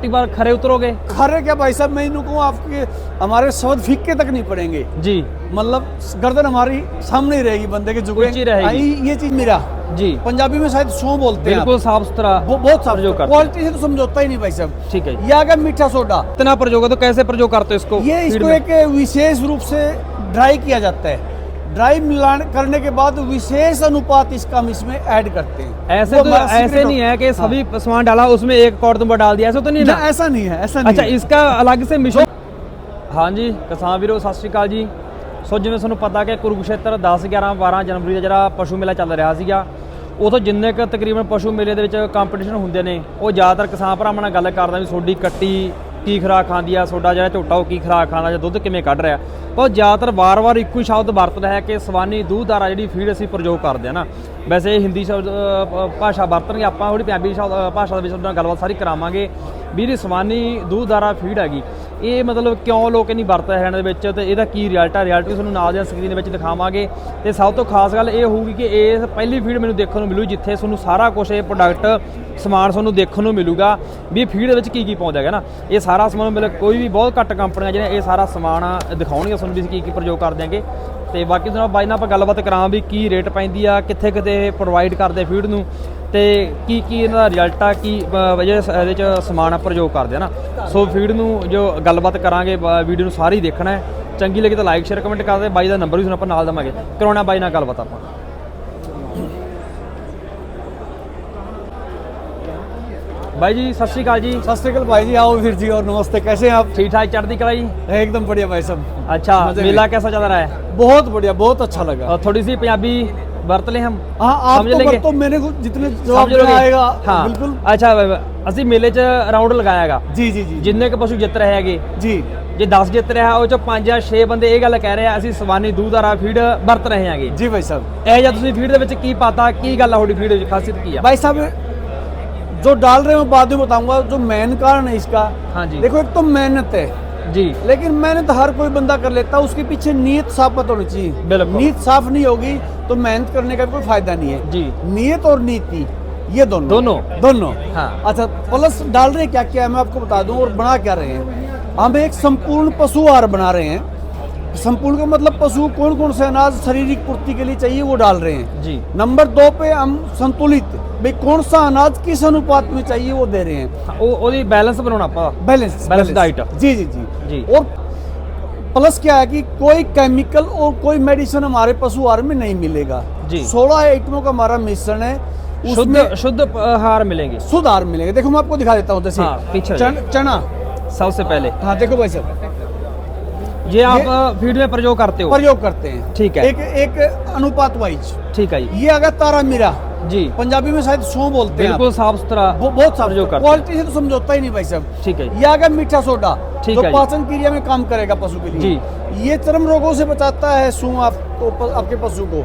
पट्टी पर खरे उतरोगे? खरे क्या भाई साहब, मैं इनको आपके हमारे शब्द फीके तक नहीं पड़ेंगे जी, मतलब गर्दन हमारी सामने ही रहेगी, बंदे के झुके ऊंची रहेगी। ये चीज मेरा जी, पंजाबी में शायद सो बोलते हैं, बिल्कुल साफ सुथरा बहुत साफ, प्रयोग करते क्वालिटी से तो समझौता ही नहीं भाई साहब। ठीक है। ये आ गया मीठा सोडा, इतना प्रयोग है तो कैसे प्रयोग करते हो इसको? ये फीड इसको में? एक विशेष रूप से ड्राई किया जाता है, ड्राई मिलान करने के बाद विशेष अनुपात इसका हम इसमें ऐड करते हैं। ऐसे वो तो हमारा ऐसे secret नहीं है कि हाँ। सभी सामान डाला उसमें एक कौड़ तुम डाल दिया, ऐसा तो नहीं ना, ना? ऐसा नहीं है, ऐसा नहीं अच्छा, है। इसका अलग से मिशन। हाँ जी किसान ਵੀਰੋ ਸਤਿ ਸ਼੍ਰੀ ਅਕਾਲ ਜੀ। ਸੋ ਜਿਵੇਂ ਤੁਹਾਨੂੰ ਪਤਾ ਕਿ ਕੁਰੂਕਸ਼ੇਤਰ 10 11 12 ਜਨਵਰੀ ਦਾ ਜਿਹੜਾ ਪਸ਼ੂ ਮੇਲਾ ਚੱਲ ਰਿਹਾ ਸੀਗਾ, ਉਥੋਂ ਜਿੰਨੇ ਕੁ ਤਕਰੀਬਨ ਪਸ਼ੂ ਮੇਲੇ ਦੇ ਵਿੱਚ ਕੰਪੀਟੀਸ਼ਨ ਹੁੰਦੇ ਨੇ ਉਹ ਜ਼ਿਆਦਾਤਰ ਕਿਸਾਨ ਭਰਾਵਾਂ ਨਾਲ ਗੱਲ ਕਰਦਾ ਵੀ ਤੁਹਾਡੀ ਕੱਟੀ ਕੀ ਖੁਰਾਕ ਖਾਂਦੀ ਆ, ਤੁਹਾਡਾ ਜਿਹੜਾ ਝੋਟਾ ਉਹ ਕੀ ਖੁਰਾਕ ਖਾਂਦਾ ਜਾਂ ਦੁੱਧ ਕਿਵੇਂ ਕੱਢ ਰਿਹਾ। ਪਰ ਜ਼ਿਆਦਾਤਰ ਵਾਰ-ਵਾਰ ਇੱਕੋ ਹੀ ਸ਼ਬਦ ਵਰਤਦਾ ਹੈ ਕਿ ਸਵਾਨੀ ਦੁੱਧਦਾਰਾ ਜਿਹੜੀ ਫੀਡ ਅਸੀਂ ਪ੍ਰਯੋਗ ਕਰਦੇ ਆ ਨਾ। ਵੈਸੇ ਹਿੰਦੀ ਸ਼ਬਦ ਭਾਸ਼ਾ ਵਰਤਣਗੇ, ਆਪਾਂ ਥੋੜੀ ਪੰਜਾਬੀ ਭਾਸ਼ਾ ਦੇ ਵਿੱਚ ਉਹਨਾਂ ਨਾਲ ਗੱਲਬਾਤ ਸਾਰੀ ਕਰਾਵਾਂਗੇ ਵੀ ਜਿਹੜੀ ਸਵਾਨੀ ਦੁੱਧਦਾਰਾ ਫੀਡ ਹੈਗੀ ਇਹ ਮਤਲਬ ਕਿਉਂ ਲੋਕ ਨਹੀਂ ਵਰਤਦੇ ਹਰਿਆਣਾ ਦੇ ਵਿੱਚ ਤੇ ਇਹਦਾ ਕੀ ਰਿਜ਼ਲਟ ਆ, ਰਿਜ਼ਲਟ ਵੀ ਤੁਹਾਨੂੰ ਨਾਲ ਦੀ ਸਕਰੀਨ ਦੇ ਵਿੱਚ ਦਿਖਾਵਾਂਗੇ। ਤੇ ਸਭ ਤੋਂ ਖਾਸ ਗੱਲ ਇਹ ਹੋਊਗੀ ਕਿ ਇਹ ਪਹਿਲੀ ਫੀਡ ਮੈਨੂੰ ਦੇਖਣ ਨੂੰ ਮਿਲੂ ਜਿੱਥੇ ਤੁਹਾਨੂੰ ਸਾਰਾ ਕੁਝ ਇਹ ਪ੍ਰੋਡਕਟ ਸਮਾਨ ਤੁਹਾਨੂੰ ਦੇਖਣ ਨੂੰ ਮਿਲੂਗਾ ਵੀ ਇਹ ਫੀਡ ਦੇ ਵਿੱਚ ਕੀ ਕੀ ਪਾਉਂਦਾ ਹੈਗਾ ਨਾ। ਇਹ ਸਾਰਾ ਸਮਾਨ ਮਤਲਬ ਕੋਈ ਵੀ ਬਹੁਤ ਘੱਟ ਕੰਪਨੀਆਂ ਜਿਹੜੀਆਂ ਇਹ ਸਾਰਾ ਸਮਾਨ ਦਿਖਾਉਣਗੇ ਤੁਹਾਨੂੰ ਵੀ ਕੀ ਪ੍ਰਯੋਗ ਕਰ ਦਿਆਂਗੇ। ਤੇ ਬਾਕੀ ਤੁਹਾਨੂੰ ਬਾਈ ਨਾਲ ਆਪਾਂ ਗੱਲਬਾਤ ਕਰਾਂ ਵੀ ਕੀ ਰੇਟ ਪੈਂਦੀ ਆ, ਕਿੱਥੇ ਕਿਤੇ ਇਹ ਪ੍ਰੋਵਾਈਡ ਕਰਦੇ ਫੀਡ ਨੂੰ ਤੇ ਕੀ ਇਹਨਾਂ ਦਾ ਰਿਜ਼ਲਟ ਆ, ਕੀ ਜਿਹੜੇ ਇਹਦੇ 'ਚ ਸਮਾਨ ਪ੍ਰਯੋਗ ਕਰਦੇ ਆ ਨਾ। ਸੋ ਫੀਡ ਨੂੰ ਜੋ ਗੱਲਬਾਤ ਕਰਾਂਗੇ ਵੀਡੀਓ ਨੂੰ ਸਾਰੀ ਦੇਖਣਾ ਹੈ, ਚੰਗੀ ਲੱਗੀ ਤਾਂ ਲਾਈਕ ਸ਼ੇਅਰ ਕਮੈਂਟ ਕਰਦੇ। ਬਾਈ ਦਾ ਨੰਬਰ ਵੀ ਤੁਹਾਨੂੰ ਆਪਾਂ ਨਾਲ ਦੇਵਾਂਗੇ, ਕਰਾਉਣਾ ਬਾਈ ਨਾਲ ਗੱਲਬਾਤ ਆਪਾਂ। भाई जी सत श्री अकाल जी। सत श्री अकाल भाई जी, आओ वीर जी और नमस्ते, कैसे हैं आप? ठीक ठाक चढ़ती कला जी? एकदम बढ़िया भाई साहब। अच्छा, मेला कैसा चल रहा है? बहुत बढ़िया, बहुत अच्छा लगा। और थोड़ी सी पंजाबी वरत ले हम? हाँ, आप समझ लेंगे? तो मैंने जितने जवाब आएगा। हाँ बिल्कुल। अच्छा, ਅਸੀਂ ਮੇਲੇ 'ਚ ਰਾਉਂਡ ਲਗਾਇਆਗਾ ਜੀ ਜੀ ਜੀ, ਜਿੰਨੇ ਕੁ ਪਸ਼ੂ ਜਿੱਤ ਰਹੇ ਹੈਗੇ ਜੀ, ਜੇ 10 ਜਿੱਤ ਰਿਹਾ ਉਹ 'ਚੋਂ 5 ਜਾਂ 6 ਬੰਦੇ ਇਹ ਗੱਲ ਕਹਿ ਰਹੇ ਆ ਅਸੀਂ ਸਵਾਨੀ ਦੁੱਧਦਾਰਾ ਫੀਡ ਵਰਤ ਰਹੇ ਹੈਗੇ जी भाई साहब। ਇਹ ਜਾਂ ਤੁਸੀਂ ਫੀਡ ਦੇ ਵਿੱਚ ਕੀ ਪਾਤਾ, ਕੀ ਗੱਲ ਆ ਤੁਹਾਡੀ ਫੀਡ ਵਿੱਚ ਖਾਸੀਅਤ ਕੀ ਆ? भाई साहब जो डाल रहे हो बाद में बताऊंगा, जो मेन कारण है इसका। हाँ जी। देखो एक तो मेहनत है जी, लेकिन मेहनत हर कोई बंदा कर लेता है, उसके पीछे नीयत साफ मत होनी चाहिए। बिल्कुल। नीयत साफ नहीं होगी तो मेहनत करने का कोई फायदा नहीं है। जी। नीयत और नीति ये दोनों हाँ। अच्छा, प्लस डाल रहे हैं क्या क्या मैं आपको बता दूं और बना क्या रहे हैं। हम एक संपूर्ण पशु आहार बना रहे हैं। संपूर्ण का मतलब पशु कौन कौन से अनाज शारीरिक पूर्ति के लिए चाहिए वो डाल रहे हैं जी। नंबर 2 पे हम संतुलित, भाई कौन सा अनाज किस अनुपात में चाहिए वो दे रहे हैं। ਉਹਦੀ बैलेंस बनाना ਆਪਾਂ, बैलेंस डाइट। जी जी जी जी। और प्लस क्या है कि कोई केमिकल और कोई मेडिसिन हमारे पशु आहार में नहीं मिलेगा जी। 16 आइटमों का हमारा मिश्रण है, शुद्ध आहार मिलेंगे, शुद्ध आहार मिलेगा। देखो मैं आपको दिखा देता हूँ, जैसे हाँ, पीछे चना सबसे पहले। हाँ देखो भाई साहब, ये आप फीड में प्रयोग करते हो? प्रयोग करते हैं। ठीक है। एक अनुपात वाइज। ठीक है जी। ये अगर तारा मीरा जी, पंजाबी में शायद सौ बोलते हैं। बिल्कुल साफ सुथरा, बहुत साफ प्रयोग करते हैं। क्वालिटी से तो समझौता ही नहीं भाई साहब। ठीक है। ये अगर मीठा सोडा ठीक जो है जी। पाचन क्रिया में काम करेगा पशु के लिए जी। ये चर्म रोगों से बचाता है आपके पशु को।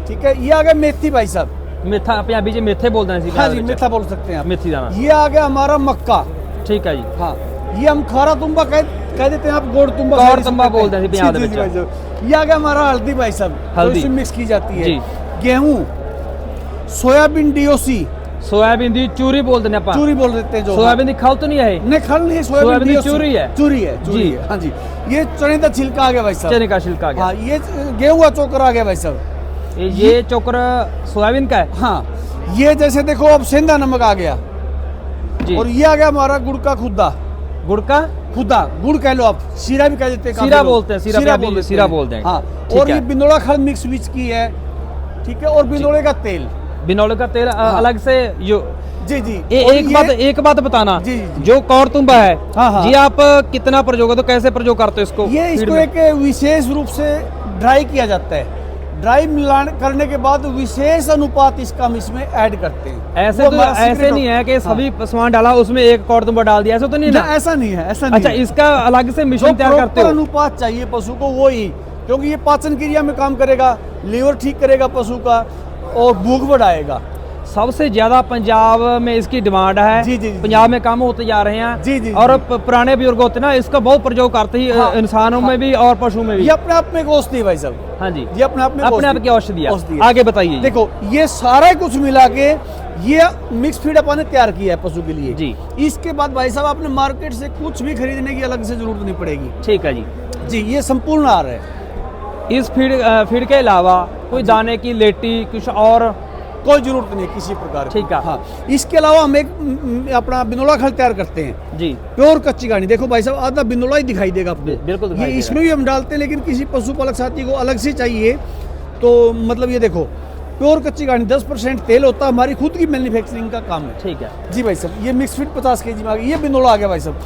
ठीक है। ये आ गया मेथी भाई साहब, मेथा पंजाबी जी मेथे बोलते हैं। हाँ जी, मेथा बोल सकते हैं आप। मेथी दाना। ये आ गया हमारा मक्का। ठीक है जी। हाँ, ये हम खारा तुम्बा कह देते हैं, आप गोड़ तुम्बा बोलते हैं पंजाब में। ये आ गया हमारा हल्दी भाई साहब, हल्दी इसमें मिक्स की जाती है। जी। गेहूं, सोयाबीन डीओसी, सोयाबीन दी चूरी बोलते हैं, चूरी बोल देते हैं जो। सोयाबीन दी खल तो नहीं है? नहीं, खल नहीं है, सोयाबीन सोयाबीन चूरी है। चूरी है जी। हाँ जी। ये चने का छिलका आ गया भाई साहब, चने का छिलका आ गया। हाँ, ये गेहूं का चोकर आ गया भाई साहब। ये चोकर सोयाबीन का है। हाँ, ये जैसे देखो अब सेंधा नमक आ गया जी। और ये आ गया हमारा गुड़ का खुदा। गुड़ का खुदा, गुड़ कह लो आप, सीरा भी कह देते हैं, सीरा बोलते हैं, सीरा बोलते हैं। हाँ, और ये बिनोड़ा खल मिक्स विच की है। ठीक है। और बिनोड़े का तेल, बिनौले का तेल अलग से जो। जी जी। एक बात बताना, जी, जी। जो कौरतुंबा है हाँ, हाँ। जी, आप कितना प्रयोग तो कैसे प्रयोग करते हो इसको? ये इसको एक विशेष रूप से ड्राई किया जाता है, ड्राई मिलान करने के बाद विशेष अनुपात इसका हम इसमें ऐड करते हैं। ऐसे तो ऐसे नहीं है कि सभी सामान डाला उसमें एक कौरतुंबा डाल दिया, ऐसा तो नहीं ना? ऐसा नहीं है, ऐसा नहीं। अच्छा, इसका अलग से मिश्रण तैयार करते हो? अनुपात चाहिए पशु को, वो ही, क्योंकि ये पाचन क्रिया में काम करेगा, लीवर ठीक करेगा पशु का और भूख बढ़ाएगा। सबसे ज्यादा पंजाब में इसकी डिमांड है। जी, जी, पंजाब में कम होते जा रहे हैं। जी, जी, और पुराने बुजुर्ग होते ना इसका बहुत प्रयोग करते ही, हाँ, इंसानों में भी और पशु में भी। ये अपने आप में एक औषधि है भाई साहब। हाँ जी, ये अपने आप में अपने आप की औषधि है। औषधि है। आगे बताइए। देखो ये सारा कुछ मिला के ये मिक्स फीड अपन ने तैयार किया है पशु के लिए जी। इसके बाद भाई साहब आपने मार्केट से कुछ भी खरीदने की अलग से जरूरत नहीं पड़ेगी। ठीक है जी। जी, ये संपूर्ण आहार है। इस फीड के अलावा कोई दाने की लेटी कुछ और? कोई जरूरत नहीं किसी प्रकार की। ठीक है। हाँ, इसके अलावा हम एक अपना बिनोला खल तैयार करते हैं जी। प्योर कच्ची घानी। देखो भाई साहब, आधा बिनोला ही दिखाई देगा आपको। बिल्कुल दिखाई ये देगा। इसमें भी हम डालते हैं, लेकिन किसी पशुपालक साथी को अलग से चाहिए तो मतलब ये देखो प्योर कच्ची घानी 10% तेल होता है, हमारी खुद की मैन्युफैक्चरिंग का काम है। ठीक है जी भाई साहब, ये मिक्स फीड 50 kg में आ गई। ये बिनोला आ गया भाई साहब,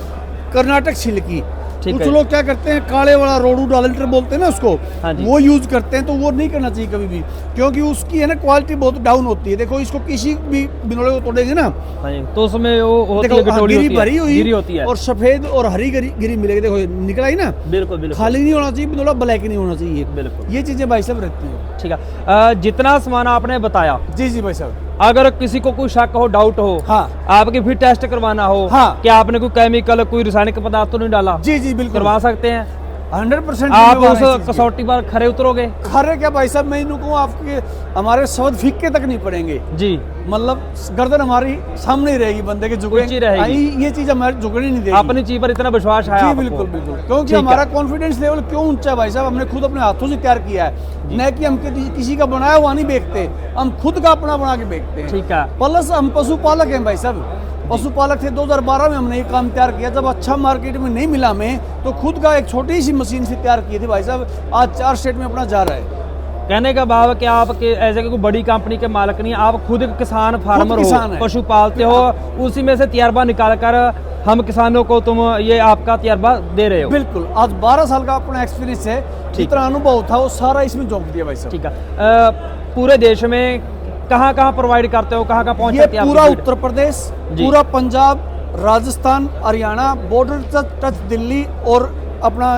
कर्नाटक छिलकी। ठीक कुछ है। लोग क्या करते हैं, काले वाला रोडू डालेंटर बोलते हैं ना उसको, हाँ जी। वो यूज करते हैं, तो वो नहीं करना चाहिए कभी भी, क्योंकि उसकी है ना क्वालिटी बहुत डाउन होती है। देखो इसको किसी भी बिनोले को तोड़ेंगे ना, हाँ जी, तो उसमें वो होती देखो है, गठोड़ी गिरी होती है, भरी गिरी होती है। और सफेद और हरी गिरी मिलेगी। देखो ये निकला ही ना, बिल्कुल बिल्कुल खाली नहीं होना चाहिए बिनोला, ब्लैक नहीं होना चाहिए। बिल्कुल। ये चीजें भाई साहब रहती हैं। ठीक है। जितना सामान आपने बताया, जी जी भाई साहब। अगर किसी को कोई शक हो, डाउट हो, हाँ आपकी फिर टेस्ट करवाना हो, हाँ। कि आपने कोई केमिकल कोई रासायनिक पदार्थ तो नहीं डाला, जी जी बिल्कुल करवा सकते हैं। 100% आप जिम्मेवार उस है इस चीज़ की। कसौटी पर खरे उतरोगे? खरे क्या भाई साहब, मैं इन्हों को आपके हमारे शब्द फीके तक नहीं पड़ेंगे। जी। मतलब गर्दन हमारी सामने ही रहेगी, बंदे के झुके ऊंची रहेगी। ये चीज हमारे झुकने नहीं देगी। अपनी चीज पर इतना विश्वास है जी आपको? बिल्कुल बिल्कुल, क्योंकि ठीक है। हमारा कॉन्फिडेंस लेवल क्यों ऊंचा है भाई साहब, हमने खुद अपने हाथों से तैयार किया है, न कि हम किसी का बनाया हुआ नहीं बेचते, हम खुद का अपना बना के बेचते हैं। ठीक है। प्लस हम पशुपालक हैं भाई साहब, पशुपालक थे। 2012 में हमने ये काम तैयार किया, जब अच्छा मार्केट में नहीं मिला हमें, तो खुद का एक छोटी सी मशीन से तैयार किए थे भाई साहब। आज 4 स्टेट में अपना जा रहा है। कहने का भाव कि आप ऐसे कोई बड़ी कंपनी के मालिक नहीं, आप खुद एक किसान फार्मर किसान हो, है। पशु पालते हो, उसी में से तजर्बा निकाल कर हम किसानों को तुम ये आपका तजर्बा दे रहे हो। बिल्कुल, आज 12 साल का अपना एक्सपीरियंस है, जितना अनुभव था वो सारा इसमें झोंक दिया भाई साहब। ठीक है। पूरे देश में कहाँ कहाँ प्रोवाइड करते हो, कहाँ कहाँ ये पहुँचाते हैं? पूरा उत्तर प्रदेश, जी। पूरा पंजाब, राजस्थान, हरियाणा, बॉर्डर टच दिल्ली और अपना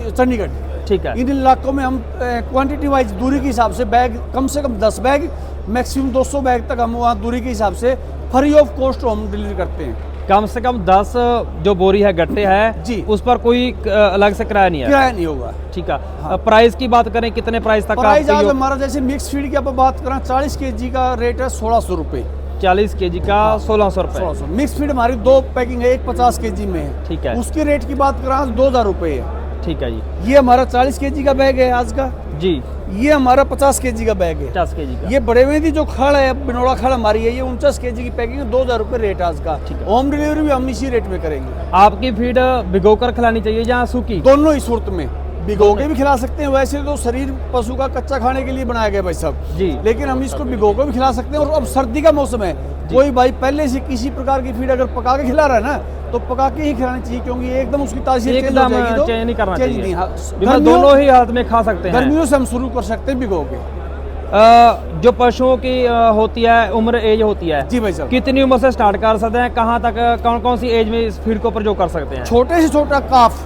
चंडीगढ़, ठीक है। इन इलाकों में हम क्वांटिटी वाइज दूरी के हिसाब से बैग कम से कम 10 बैग, मैक्सिमम 200 बैग तक हम वहाँ दूरी के हिसाब से free of cost home delivery करते हैं। कम से कम 10 जो बोरी है, गट्टे है जी। उस पर कोई अलग से किराया नहीं है? किराया नहीं होगा। ठीक है। प्राइस की बात करें, कितने प्राइस तक प्राइस आपके आज हमारा जैसे मिक्स फीड की आप बात करें, 40 kg का रेट है 1600 रुपये। 40 kg का 1600 रुपये। 1600। मिक्स फीड हमारी 2 पैकिंग है, एक 50 kg में है। ठीक है। उसके रेट की बात करें 2000 रुपये है। ठीक है जी। ये हमारा 40 kg का बैग है आज का। जी। ये हमारा 50 kg का बैग है। 50 kg का। ये बड़े में जो खड़ है, बिनोला खड़ हमारी है, ये 49 kg की पैकिंग है, 2000 रुपये रेट आज का। ठीक है। होम डिलीवरी भी हम इसी रेट में करेंगे। आपकी फीड भिगो कर खिलानी चाहिए या सूखी? दोनों ही सूरत में, भिगो के भी खिला सकते हैं। वैसे तो शरीर पशु का कच्चा खाने के लिए बनाया गया भाई साहब जी। लेकिन हम इसको भिगो के भी खिला सकते हैं। और अब सर्दी का मौसम है, कोई भाई पहले से किसी प्रकार की फीड अगर पका के खिला रहा है ना, तो पका के ही खिलानी चाहिए, क्योंकि एकदम उसकी तासीर चेंज हो एकदम जाएगी तो चेंज नहीं करना चेंज चाहिए। नहीं। हाँ, बिना दोनों ही हालत में खा सकते हैं। गर्मियों से हम शुरू कर सकते हैं भिगो के। जो पशुओं की होती है उम्र, एज होती है, जी भाई साहब। कितनी उम्र से स्टार्ट कर सकते हैं, कहाँ तक, कौन कौन सी एज में इस फीड को प्रयोग कर सकते हैं? छोटे से छोटा काफ,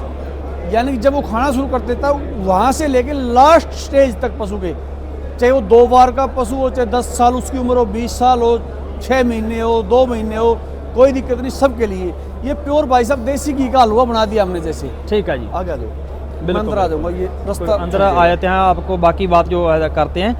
यानी कि जब वो खाना शुरू कर देता है, वहाँ से लेके लास्ट स्टेज तक पशु के, चाहे वो 2 बार का पशु हो, चाहे 10 साल उसकी उम्र हो, 20 साल हो, 6 महीने हो, 2 महीने हो, कोई दिक्कत नहीं, सबके लिए। ये प्योर भाई साहब देसी घी का हलवा बना दिया हमने। जैसे ठीक है जी। आगे आ जाओ, बिल्कुल। मैं अंदर आ जाऊंगा, ये रास्ता अंदर आ जाते हैं, आपको बाकी बात जो है करते हैं।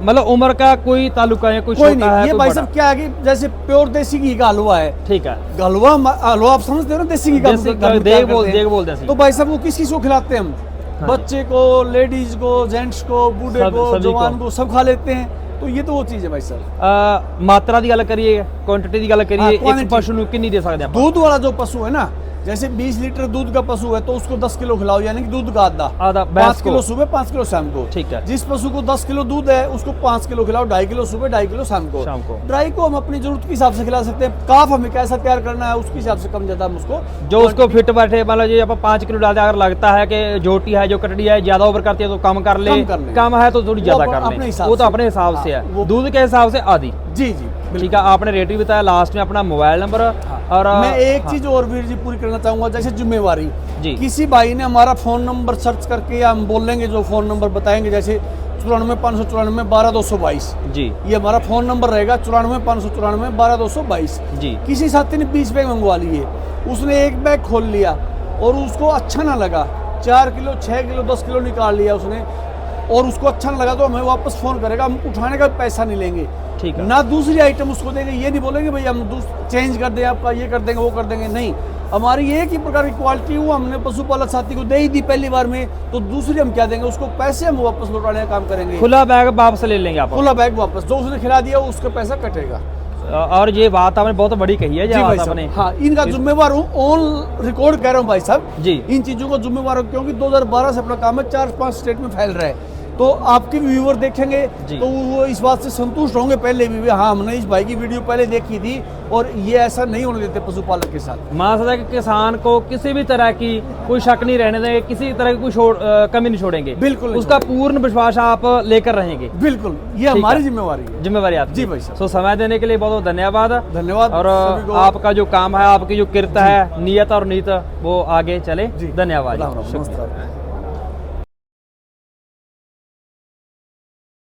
मतलब उम्र का कोई ताल्लुका है, कोई कोई छोटा नहीं। है, ये कोई भाई बड़ा? साहब क्या है कि जैसे प्योर देसी घी का हलवा है। ठीक है। हलवा हलवा आप समझते हो ना, देसी घी का देसी घर में देग तैयार बोल करते हैं। देग बोलते हैं। तो भाई साहब वो किस किस को खिलाते हैं हम? हाँ। बच्चे को, लेडीज को, जेंट्स को, बूढ़े सब- को, सभी को। जवान को, सब खा लेते हैं। तो ये तो वो चीज है भाई साहब। मात्रा की गल करिए, क्वांटिटी की गल करिए, हाँ, एक quantity। पशु ਨੂੰ कितनी दे सकते हैं? दूध वाला जो पशु है ना, जैसे 20 लीटर दूध का पशु है, तो उसको 10 किलो खिलाओ, यानी कि दूध का आधा। आधा 5 भैंस किलो को। सुबह, 5 किलो शाम को। ठीक है। जिस पशु को 10 किलो दूध है, उसको 5 किलो खिलाओ, 2.5 किलो सुबह, 2.5 किलो शाम को। शाम को। ड्राई को हम अपनी जरूरत के हिसाब से खिला सकते हैं। काफ हमें कैसा तैयार करना है, उसके हिसाब से कम ज्यादा हम उसको जो उसको फिट बैठे, मान लो आप 5 किलो डालते हैं, अगर लगता है कि जोटी है, जो कटड़ी है, ज्यादा ओवर करती है तो कम कर ले, कम कर ले। कम है तो थोड़ी वो ज्यादा अपने कर ले, हिसाब वो तो से। अपने हिसाब से हाँ, है। वो- दूध के हिसाब से आधी। जी जी ठीक है। आपने रेट भी बताया, लास्ट में अपना मोबाइल नंबर और मैं एक हाँ। चीज और वीर जी पूरी करना चाहूंगा, जैसे जिम्मेवारी। जी। किसी भाई ने हमारा फोन नंबर सर्च करके, या हम बोलेंगे जो फोन नंबर बताएंगे, जैसे 94 594 12 222, जी ये हमारा फोन नंबर रहेगा। 94 594 12 222। जी। किसी साथी ने 20 बैग मंगवा लिए, उसने एक बैग खोल लिया और उसको अच्छा ना लगा, 4 किलो, 6 किलो, 10 किलो निकाल लिया उसने, और उसको अच्छा नहीं लगा तो हमें वापस फ़ोन करेगा, हम उठाने का पैसा नहीं लेंगे। ठीक है। ना दूसरी आइटम उसको देंगे, ये नहीं बोलेंगे भाई हम चेंज कर दें आपका, ये कर देंगे वो कर देंगे, नहीं। हमारी एक ही प्रकार की क्वालिटी वो हमने पशुपालक साथी को दे ही दी पहली बार में, तो दूसरी हम क्या देंगे उसको, पैसे हम वापस लौटाने का काम करेंगे। खुला बैग वापस ले लेंगे आप। खुला बैग वापस, जो उसने खिला दिया उसका पैसा कटेगा। और ये बात आपने बहुत बड़ी कही है, जी जो भाई बात साहब, आपने। हाँ, इनका जिम्मेवार हूँ, ऑन रिकॉर्ड कह रहा हूँ भाई साहब जी। इन चीज़ों का जिम्मेवार हूँ, क्योंकि 2012 से अपना काम है, 4-5 स्टेट में फैल रहा है। तो आपके व्यूअर देखेंगे जी। तो वो इस बात से संतुष्ट होंगे पहले भी, हाँ हमने इस भाई की वीडियो पहले देखी थी और ये ऐसा नहीं होने देते पशुपालक के साथ। मान सकता है कि किसान को किसी भी तरह की कोई शक नहीं रहने देंगे, किसी तरह की कोई कमी नहीं छोड़ेंगे। बिल्कुल नहीं उसका पूर्ण विश्वास आप लेकर रहेंगे। बिल्कुल, ये हमारी जिम्मेवारी है। जिम्मेवारी आपकी। जी भाई साहब। तो समय देने के लिए बहुत बहुत धन्यवाद। धन्यवाद और सभी को। आपका जो काम है, आपकी जो किरत है, नियत और नीत, वो आगे चले। धन्यवाद। नमस्कार।